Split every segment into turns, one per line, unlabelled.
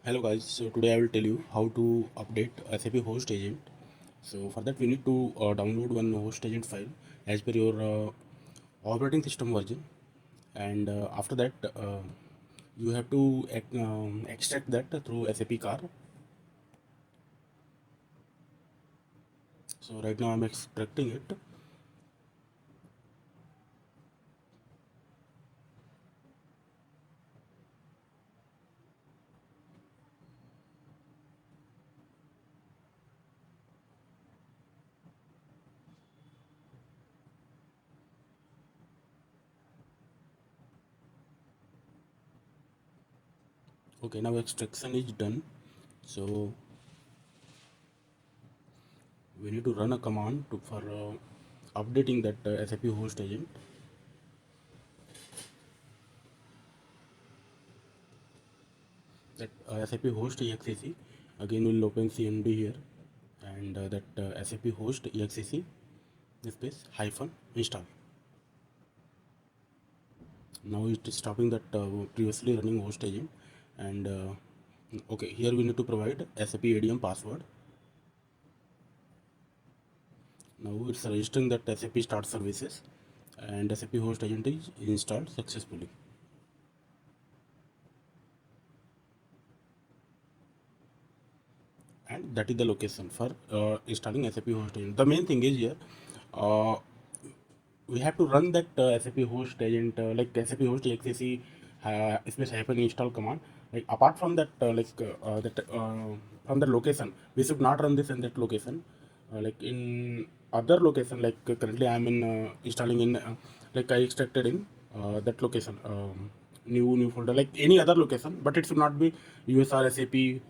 Hello guys, so today I will tell you how to update SAP Host Agent. So for that we need to download one Host Agent file as per your operating system version, and after that you have to extract that through SAPCAR. So right now I'm extracting it. Okay, now extraction is done. So we need to run a command for updating that SAP Host Agent. That SAP Host exec again will open CMD here, and that SAP Host exec space hyphen install. Now it is stopping that previously running host agent, and okay, here we need to provide SAP ADM password. Now it's registering that SAP start services, and SAP Host Agent is installed successfully. And that is the location for installing SAP Host Agent. The main thing is here, uh, we have to run that SAP Host Agent like SAP Host exec space hyphen install command. Like apart from that, from the location, we should not run this in that location. Like in other location, like currently I'm in installing in like I extracted in that location, new folder, like any other location, but it should not be USR SAP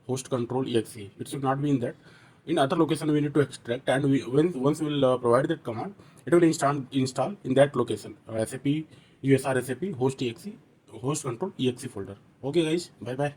host control exe. It should not be in that. In other location we need to extract, and once we will provide that command, it will install in that location SAP USR SAP host exe host control exe folder. Okay guys, bye bye.